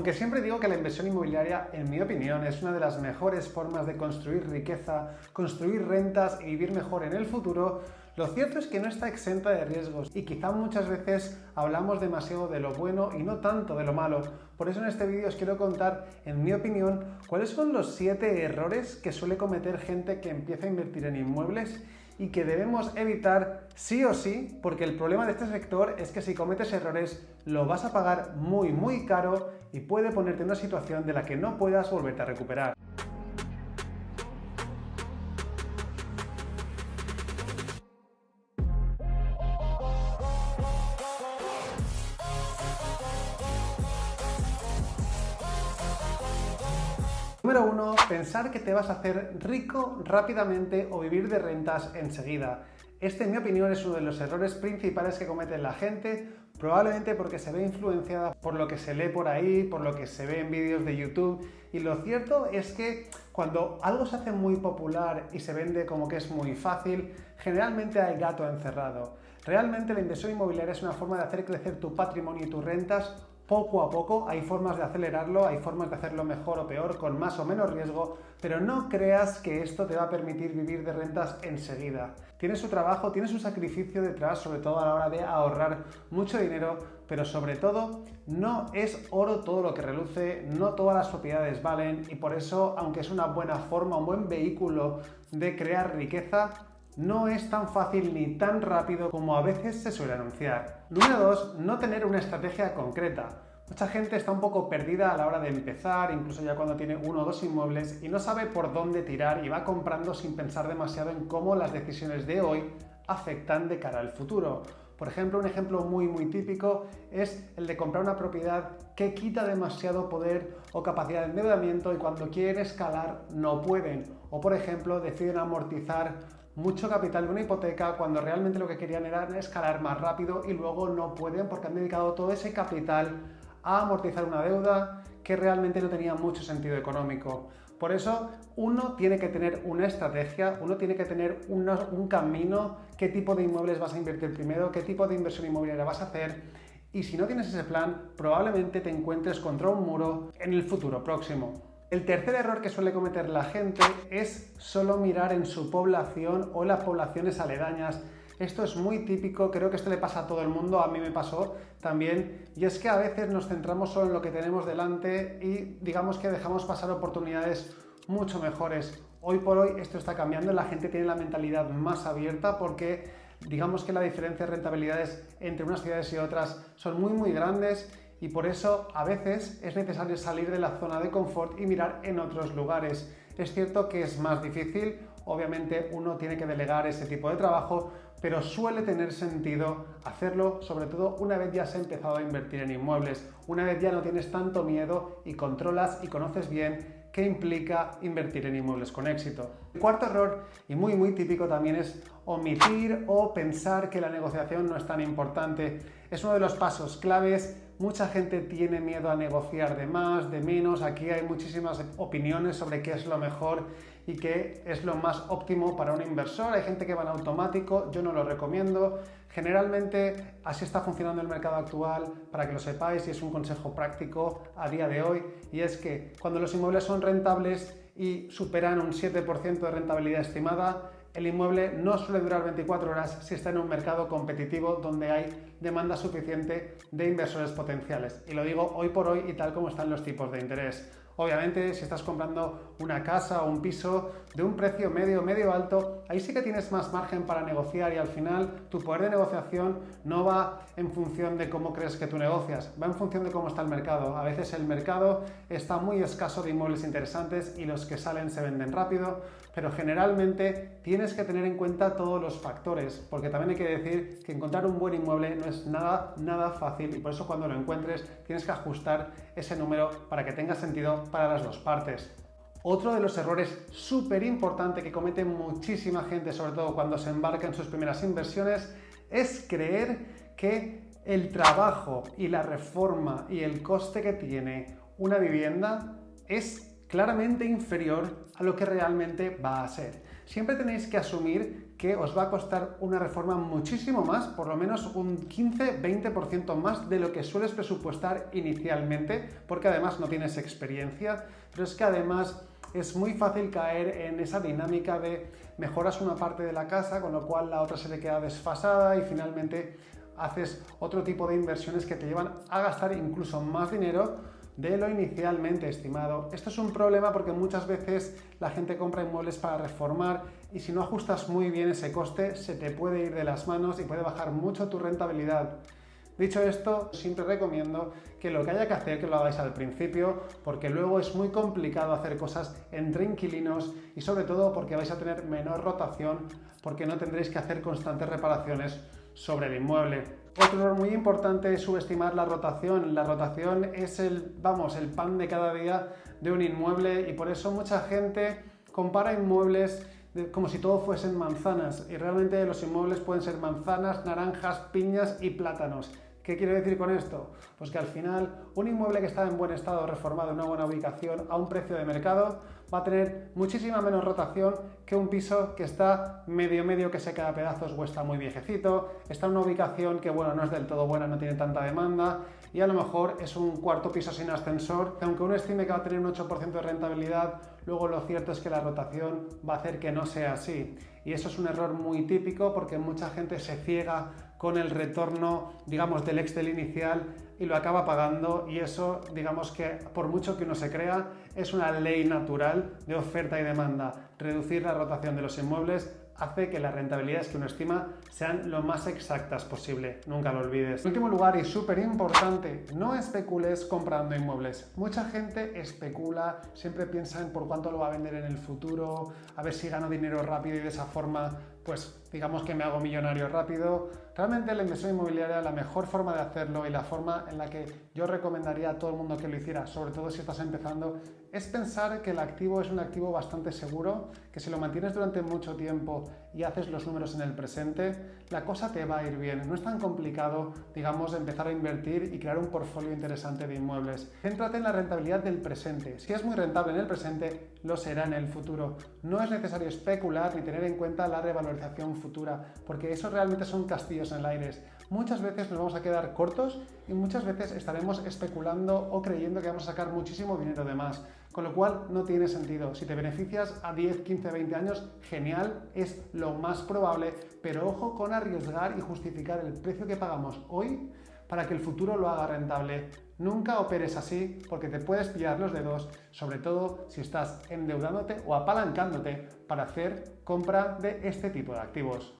Aunque siempre digo que la inversión inmobiliaria, en mi opinión, es una de las mejores formas de construir riqueza, construir rentas y vivir mejor en el futuro, lo cierto es que no está exenta de riesgos y quizá muchas veces hablamos demasiado de lo bueno y no tanto de lo malo. Por eso en este vídeo os quiero contar, en mi opinión, cuáles son los 7 errores que suele cometer gente que empieza a invertir en inmuebles y que debemos evitar sí o sí, porque el problema de este sector es que si cometes errores lo vas a pagar muy caro y puede ponerte en una situación de la que no puedas volverte a recuperar. Número 1. Pensar que te vas a hacer rico rápidamente o vivir de rentas enseguida. Este, en mi opinión, es uno de los errores principales que comete la gente, probablemente porque se ve influenciada por lo que se lee por ahí, por lo que se ve en vídeos de YouTube. Y lo cierto es que cuando algo se hace muy popular y se vende como que es muy fácil, generalmente hay gato encerrado. Realmente la inversión inmobiliaria es una forma de hacer crecer tu patrimonio y tus rentas poco a poco. Hay formas de acelerarlo, hay formas de hacerlo mejor o peor, con más o menos riesgo, pero no creas que esto te va a permitir vivir de rentas enseguida. Tiene su trabajo, tiene su sacrificio detrás, sobre todo a la hora de ahorrar mucho dinero, pero sobre todo no es oro todo lo que reluce, no todas las propiedades valen y por eso, aunque es una buena forma, un buen vehículo de crear riqueza, no es tan fácil ni tan rápido como a veces se suele anunciar. Número 2. No tener una estrategia concreta. Mucha gente está un poco perdida a la hora de empezar, incluso ya cuando tiene 1 o 2 inmuebles y no sabe por dónde tirar y va comprando sin pensar demasiado en cómo las decisiones de hoy afectan de cara al futuro. Por ejemplo, un ejemplo muy típico es el de comprar una propiedad que quita demasiado poder o capacidad de endeudamiento y cuando quieren escalar no pueden. O por ejemplo, deciden amortizar mucho capital de una hipoteca cuando realmente lo que querían era escalar más rápido y luego no pueden porque han dedicado todo ese capital a amortizar una deuda que realmente no tenía mucho sentido económico. Por eso uno tiene que tener una estrategia, uno tiene que tener un camino, qué tipo de inmuebles vas a invertir primero, qué tipo de inversión inmobiliaria vas a hacer y si no tienes ese plan probablemente te encuentres contra un muro en el futuro próximo. El tercer error que suele cometer la gente es solo mirar en su población o en las poblaciones aledañas. Esto es muy típico, creo que esto le pasa a todo el mundo, a mí me pasó también, y es que a veces nos centramos solo en lo que tenemos delante y digamos que dejamos pasar oportunidades mucho mejores. Hoy por hoy esto está cambiando, la gente tiene la mentalidad más abierta porque digamos que la diferencia de rentabilidades entre unas ciudades y otras son muy grandes y por eso a veces es necesario salir de la zona de confort y mirar en otros lugares. Es cierto que es más difícil, obviamente uno tiene que delegar ese tipo de trabajo, pero suele tener sentido hacerlo, sobre todo una vez ya has empezado a invertir en inmuebles, una vez ya no tienes tanto miedo y controlas y conoces bien qué implica invertir en inmuebles con éxito. El cuarto error, y muy típico también, es omitir o pensar que la negociación no es tan importante. Es uno de los pasos claves. Mucha gente tiene miedo a negociar de más, de menos. Aquí hay muchísimas opiniones sobre qué es lo mejor y qué es lo más óptimo para un inversor. Hay gente que va en automático, yo no lo recomiendo. Generalmente así está funcionando el mercado actual, para que lo sepáis, y es un consejo práctico a día de hoy, y es que cuando los inmuebles son rentables y superan un 7% de rentabilidad estimada, el inmueble no suele durar 24 horas si está en un mercado competitivo donde hay demanda suficiente de inversores potenciales. Y lo digo hoy por hoy y tal como están los tipos de interés. Obviamente, si estás comprando una casa o un piso de un precio medio alto, ahí sí que tienes más margen para negociar y al final tu poder de negociación no va en función de cómo crees que tú negocias, va en función de cómo está el mercado. A veces el mercado está muy escaso de inmuebles interesantes y los que salen se venden rápido, pero generalmente tienes que tener en cuenta todos los factores, porque también hay que decir que encontrar un buen inmueble no es nada fácil y por eso cuando lo encuentres tienes que ajustar ese número para que tenga sentido para las dos partes. Otro de los errores súper importante que comete muchísima gente, sobre todo cuando se embarca en sus primeras inversiones, es creer que el trabajo y la reforma y el coste que tiene una vivienda es claramente inferior a lo que realmente va a ser. Siempre tenéis que asumir que os va a costar una reforma muchísimo más, por lo menos un 15-20% más de lo que sueles presupuestar inicialmente, porque además no tienes experiencia, pero es que además es muy fácil caer en esa dinámica de mejoras una parte de la casa, con lo cual la otra se te queda desfasada y finalmente haces otro tipo de inversiones que te llevan a gastar incluso más dinero de lo inicialmente estimado. Esto es un problema porque muchas veces la gente compra inmuebles para reformar y si no ajustas muy bien ese coste se te puede ir de las manos y puede bajar mucho tu rentabilidad. Dicho esto, siempre recomiendo que lo que haya que hacer, que lo hagáis al principio, porque luego es muy complicado hacer cosas entre inquilinos y sobre todo porque vais a tener menor rotación, porque no tendréis que hacer constantes reparaciones sobre el inmueble. Otro error muy importante es subestimar la rotación. La rotación es el pan de cada día de un inmueble y por eso mucha gente compara inmuebles como si todo fuesen manzanas y realmente los inmuebles pueden ser manzanas, naranjas, piñas y plátanos. ¿Qué quiero decir con esto? Pues que al final un inmueble que está en buen estado, reformado, en una buena ubicación, a un precio de mercado, va a tener muchísima menos rotación que un piso que está medio que se queda a pedazos o está muy viejecito, está en una ubicación que no es del todo buena, no tiene tanta demanda y a lo mejor es un cuarto piso sin ascensor, aunque uno estime que va a tener un 8% de rentabilidad, luego lo cierto es que la rotación va a hacer que no sea así. Y eso es un error muy típico porque mucha gente se ciega con el retorno, del Excel inicial y lo acaba pagando y eso, que por mucho que uno se crea, es una ley natural de oferta y demanda. Reducir la rotación de los inmuebles hace que las rentabilidades que uno estima sean lo más exactas posible, nunca lo olvides. En último lugar y súper importante, no especules comprando inmuebles. Mucha gente especula, siempre piensa en por cuánto lo va a vender en el futuro, a ver si gano dinero rápido y de esa forma que me hago millonario rápido. Realmente la inversión inmobiliaria, la mejor forma de hacerlo y la forma en la que yo recomendaría a todo el mundo que lo hiciera, sobre todo si estás empezando, es pensar que el activo es un activo bastante seguro, que si lo mantienes durante mucho tiempo y haces los números en el presente, la cosa te va a ir bien. No es tan complicado, empezar a invertir y crear un portfolio interesante de inmuebles. Céntrate en la rentabilidad del presente. Si es muy rentable en el presente, lo será en el futuro. No es necesario especular ni tener en cuenta la revalorización futura, porque eso realmente son castillos en el aire. Muchas veces nos vamos a quedar cortos y muchas veces estaremos especulando o creyendo que vamos a sacar muchísimo dinero de más, con lo cual no tiene sentido. Si te beneficias a 10, 15, 20 años, genial, es lo más probable, pero ojo con arriesgar y justificar el precio que pagamos hoy para que el futuro lo haga rentable. Nunca operes así porque te puedes pillar los dedos, sobre todo si estás endeudándote o apalancándote para hacer compra de este tipo de activos.